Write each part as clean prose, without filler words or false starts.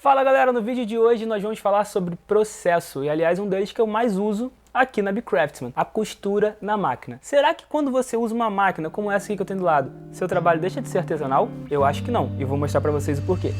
Fala galera, no vídeo de hoje nós vamos falar sobre processo, e aliás um deles que eu mais uso aqui na BeCraftsman, a costura na máquina. Será que quando você usa uma máquina como essa aqui que eu tenho do lado, seu trabalho deixa de ser artesanal? Eu acho que não, e vou mostrar pra vocês o porquê.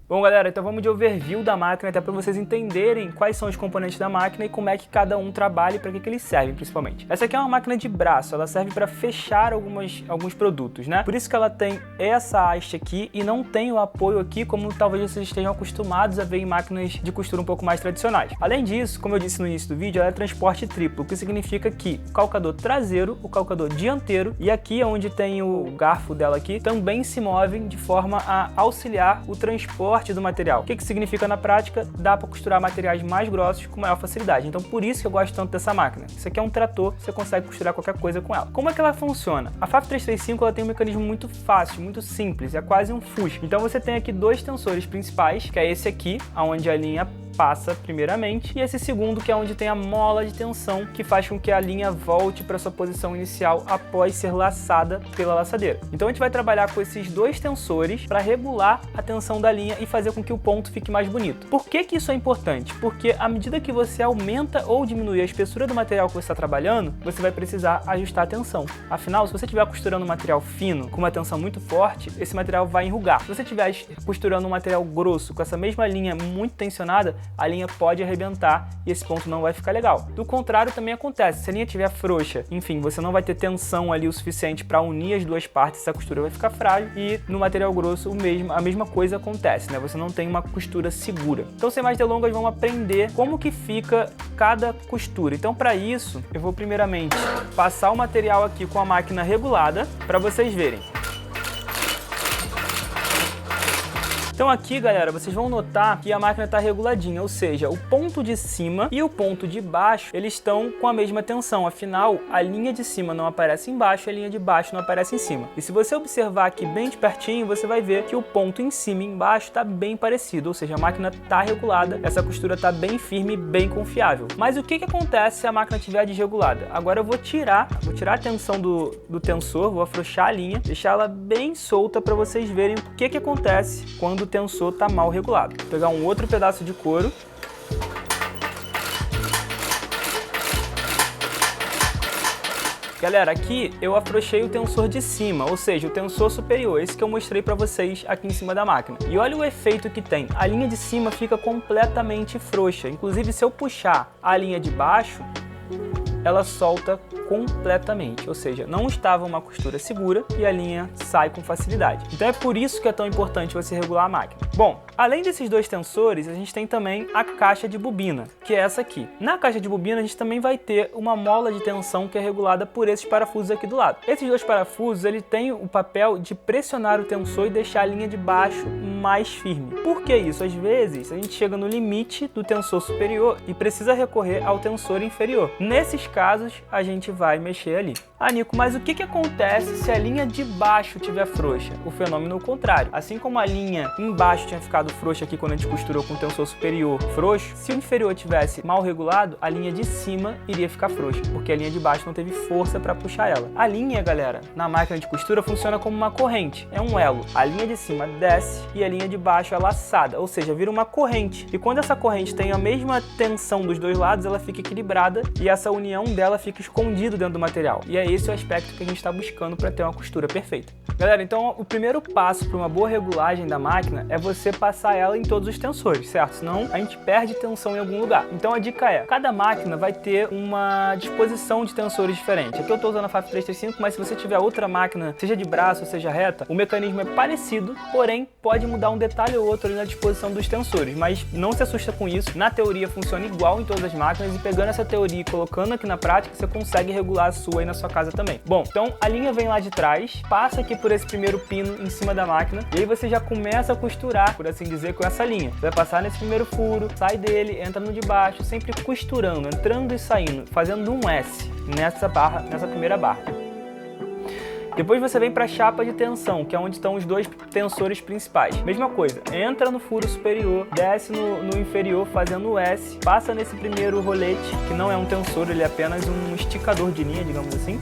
Bom galera, então vamos de overview da máquina até para vocês entenderem quais são os componentes da máquina e como é que cada um trabalha e para que eles servem principalmente. Essa aqui é uma máquina de braço, ela serve para fechar alguns produtos, né? Por isso que ela tem essa haste aqui e não tem o apoio aqui como talvez vocês estejam acostumados a ver em máquinas de costura um pouco mais tradicionais. Além disso, como eu disse no início do vídeo, ela é transporte triplo, o que significa que o calcador traseiro, o calcador dianteiro e aqui onde tem o garfo dela aqui, também se movem de forma a auxiliar o transporte do material. O que significa na prática? Dá para costurar materiais mais grossos com maior facilidade. Então por isso que eu gosto tanto dessa máquina. Isso aqui é um trator, você consegue costurar qualquer coisa com ela. Como é que ela funciona? A FAF 335 ela tem um mecanismo muito fácil, muito simples, é quase um fusca. Então você tem aqui dois tensores principais, que é esse aqui, onde a linha passa primeiramente, e esse segundo que é onde tem a mola de tensão que faz com que a linha volte para sua posição inicial após ser laçada pela laçadeira. Então a gente vai trabalhar com esses dois tensores para regular a tensão da linha e fazer com que o ponto fique mais bonito. Por que isso é importante? Porque à medida que você aumenta ou diminui a espessura do material que você está trabalhando, você vai precisar ajustar a tensão. Afinal, se você estiver costurando um material fino com uma tensão muito forte, esse material vai enrugar. Se você estiver costurando um material grosso com essa mesma linha muito tensionada, a linha pode arrebentar e esse ponto não vai ficar legal. Do contrário também acontece, se a linha estiver frouxa, enfim, você não vai ter tensão ali o suficiente para unir as duas partes, essa costura vai ficar frágil e no material grosso a mesma coisa acontece, né? Você não tem uma costura segura. Então sem mais delongas, vamos aprender como que fica cada costura. Então para isso, eu vou primeiramente passar o material aqui com a máquina regulada para vocês verem. Então aqui, galera, vocês vão notar que a máquina está reguladinha, ou seja, o ponto de cima e o ponto de baixo, eles estão com a mesma tensão, afinal, a linha de cima não aparece embaixo e a linha de baixo não aparece em cima. E se você observar aqui bem de pertinho, você vai ver que o ponto em cima e embaixo está bem parecido, ou seja, a máquina está regulada, essa costura está bem firme e bem confiável. Mas o que acontece se a máquina estiver desregulada? Agora eu vou tirar a tensão do tensor, vou afrouxar a linha, deixar ela bem solta para vocês verem o que acontece quando o tensor está mal regulado. Vou pegar um outro pedaço de couro. Galera, aqui eu afrouxei o tensor de cima, ou seja, o tensor superior, esse que eu mostrei para vocês aqui em cima da máquina. E olha o efeito que tem. A linha de cima fica completamente frouxa. Inclusive, se eu puxar a linha de baixo, ela solta completamente, ou seja, não estava uma costura segura e a linha sai com facilidade. Então é por isso que é tão importante você regular a máquina. Bom, além desses dois tensores, a gente tem também a caixa de bobina, que é essa aqui. Na caixa de bobina a gente também vai ter uma mola de tensão que é regulada por esses parafusos aqui do lado. Esses dois parafusos, ele tem o papel de pressionar o tensor e deixar a linha de baixo mais firme. Por que isso? Às vezes a gente chega no limite do tensor superior e precisa recorrer ao tensor inferior. Nesses casos, a gente vai mexer ali. Ah, Nico, mas o que acontece se a linha de baixo estiver frouxa? O fenômeno é o contrário. Assim como a linha embaixo tinha ficado frouxa aqui quando a gente costurou com o tensor superior frouxo, se o inferior tivesse mal regulado, a linha de cima iria ficar frouxa, porque a linha de baixo não teve força para puxar ela. A linha, galera, na máquina de costura funciona como uma corrente, é um elo. A linha de cima desce e a linha de baixo é laçada, ou seja, vira uma corrente. E quando essa corrente tem a mesma tensão dos dois lados, ela fica equilibrada e essa união dela fica escondida dentro do material. E é esse o aspecto que a gente está buscando para ter uma costura perfeita. Galera, então o primeiro passo para uma boa regulagem da máquina é você passar ela em todos os tensores, certo? Senão a gente perde tensão em algum lugar. Então a dica é, cada máquina vai ter uma disposição de tensores diferente. Aqui eu estou usando a FAF 335, mas se você tiver outra máquina, seja de braço ou seja reta, o mecanismo é parecido, porém pode mudar um detalhe ou outro ali na disposição dos tensores, mas não se assusta com isso. Na teoria funciona igual em todas as máquinas e pegando essa teoria e colocando aqui na prática, você consegue regular a sua aí na sua casa também. Bom, então a linha vem lá de trás, passa aqui por esse primeiro pino em cima da máquina e aí você já começa a costurar, por assim dizer, com essa linha. Você vai passar nesse primeiro furo, sai dele, entra no de baixo, sempre costurando, entrando e saindo, fazendo um S nessa barra, nessa primeira barra. Depois você vem para a chapa de tensão, que é onde estão os dois tensores principais. Mesma coisa, entra no furo superior, desce no inferior fazendo o S, passa nesse primeiro rolete, que não é um tensor, ele é apenas um esticador de linha, digamos assim,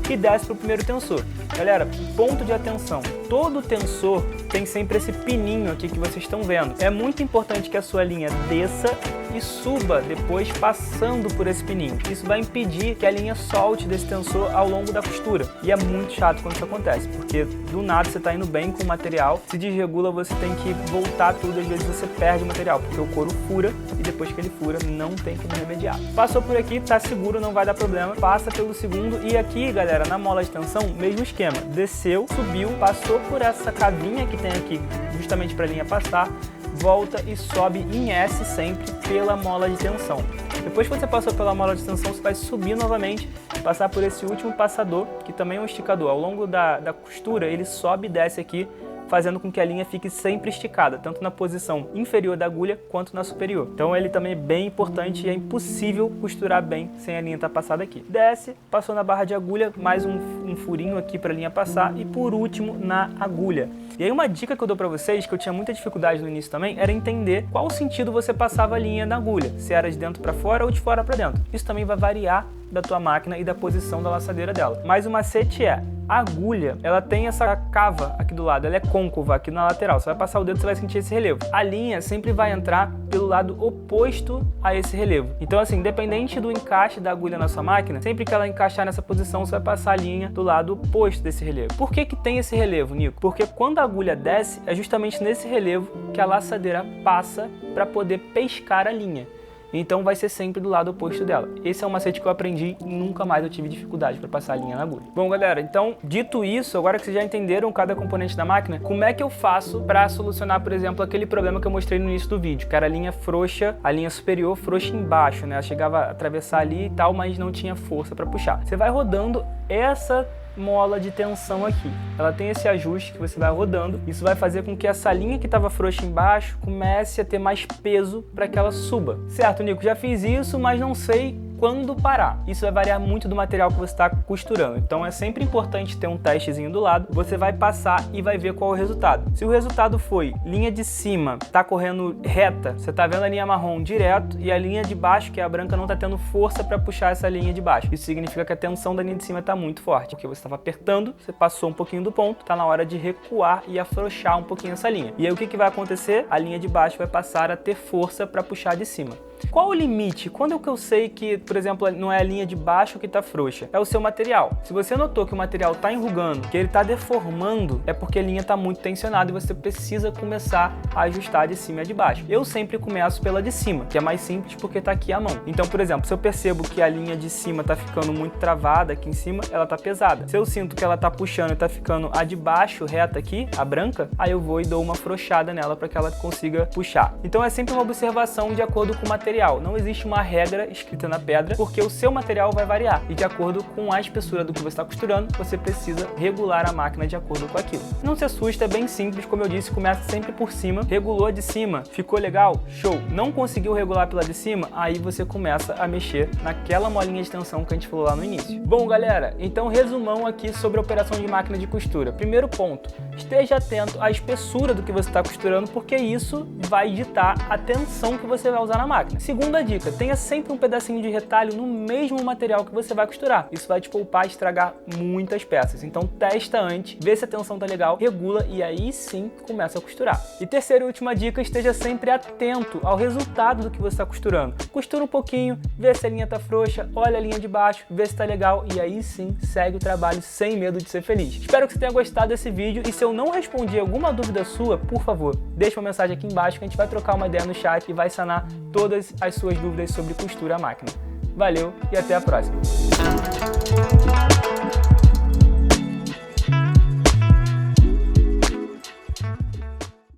e desce para o primeiro tensor. Galera, ponto de atenção, todo tensor tem sempre esse pininho aqui que vocês estão vendo. É muito importante que a sua linha desça e suba depois passando por esse pininho. Isso vai impedir que a linha solte desse tensor ao longo da costura. E é muito chato quando isso acontece, porque do nada você está indo bem com o material, se desregula, você tem que voltar tudo, às vezes você perde o material, porque o couro fura e depois que ele fura não tem como remediar. Passou por aqui, tá seguro, não vai dar problema, passa pelo segundo e aqui, galera, na mola de tensão, mesmo esquema. Desceu, subiu, passou por essa cavinha que tem aqui, justamente para a linha passar, volta e sobe em S sempre pela mola de tensão. Depois que você passou pela mola de tensão, você vai subir novamente, passar por esse último passador, que também é um esticador. Ao longo da costura, ele sobe e desce aqui, fazendo com que a linha fique sempre esticada, tanto na posição inferior da agulha quanto na superior. Então ele também é bem importante e é impossível costurar bem sem a linha estar passada aqui. Desce, passou na barra de agulha, mais um furinho aqui para a linha passar e por último na agulha. E aí uma dica que eu dou para vocês, que eu tinha muita dificuldade no início também, era entender qual sentido você passava a linha na agulha, se era de dentro para fora ou de fora para dentro. Isso também vai variar da tua máquina e da posição da laçadeira dela. Mas o macete é, a agulha, ela tem essa cava aqui do lado, ela é côncava aqui na lateral. Você vai passar o dedo, você vai sentir esse relevo. A linha sempre vai entrar pelo lado oposto a esse relevo. Então assim, independente do encaixe da agulha na sua máquina, sempre que ela encaixar nessa posição, você vai passar a linha do lado oposto desse relevo. Por que que tem esse relevo, Nico? Porque quando a agulha desce, é justamente nesse relevo que a laçadeira passa para poder pescar a linha. Então vai ser sempre do lado oposto dela. Esse é um macete que eu aprendi e nunca mais eu tive dificuldade para passar a linha na agulha. Bom, galera, então dito isso, agora que vocês já entenderam cada componente da máquina, como é que eu faço para solucionar, por exemplo, aquele problema que eu mostrei no início do vídeo, que era a linha frouxa, a linha superior frouxa embaixo, né? Ela chegava a atravessar ali e tal, mas não tinha força para puxar. Você vai rodando essa mola de tensão aqui. Ela tem esse ajuste que você vai rodando. Isso vai fazer com que essa linha que estava frouxa embaixo comece a ter mais peso para que ela suba. Certo, Nico? Já fiz isso, mas não sei quando parar. Isso vai variar muito do material que você está costurando. Então é sempre importante ter um testezinho do lado. Você vai passar e vai ver qual é o resultado. Se o resultado foi linha de cima tá correndo reta, você tá vendo a linha marrom direto e a linha de baixo, que é a branca, não tá tendo força para puxar essa linha de baixo. Isso significa que a tensão da linha de cima tá muito forte, porque você estava apertando, você passou um pouquinho do ponto, tá na hora de recuar e afrouxar um pouquinho essa linha. E aí o que vai acontecer? A linha de baixo vai passar a ter força para puxar de cima. Qual o limite? Quando é que eu sei que, por exemplo, não é a linha de baixo que está frouxa? É o seu material. Se você notou que o material está enrugando, que ele está deformando, é porque a linha está muito tensionada e você precisa começar a ajustar de cima e de baixo. Eu sempre começo pela de cima, que é mais simples porque está aqui à mão. Então, por exemplo, se eu percebo que a linha de cima está ficando muito travada aqui em cima, ela está pesada. Se eu sinto que ela está puxando e está ficando a de baixo reta aqui, a branca, aí eu vou e dou uma afrouxada nela para que ela consiga puxar. Então é sempre uma observação de acordo com o material. Não existe uma regra escrita na pedra, porque o seu material vai variar e de acordo com a espessura do que você está costurando, você precisa regular a máquina de acordo com aquilo. Não se assusta, é bem simples, como eu disse, começa sempre por cima. Regulou a de cima, ficou legal? Show! Não conseguiu regular pela de cima? Aí você começa a mexer naquela molinha de tensão que a gente falou lá no início. Bom, galera, então resumão aqui sobre a operação de máquina de costura. Primeiro ponto, esteja atento à espessura do que você está costurando, porque isso vai ditar a tensão que você vai usar na máquina. Segunda dica, tenha sempre um pedacinho de retalho no mesmo material que você vai costurar. Isso vai te poupar e estragar muitas peças. Então testa antes, vê se a tensão tá legal, regula e aí sim começa a costurar. E terceira e última dica, esteja sempre atento ao resultado do que você está costurando. Costura um pouquinho, vê se a linha tá frouxa, olha a linha de baixo, vê se tá legal e aí sim segue o trabalho sem medo de ser feliz. Espero que você tenha gostado desse vídeo e se eu não respondi alguma dúvida sua, por favor, deixa uma mensagem aqui embaixo que a gente vai trocar uma ideia no chat e vai sanar todas as suas dúvidas sobre costura à máquina. Valeu e até a próxima!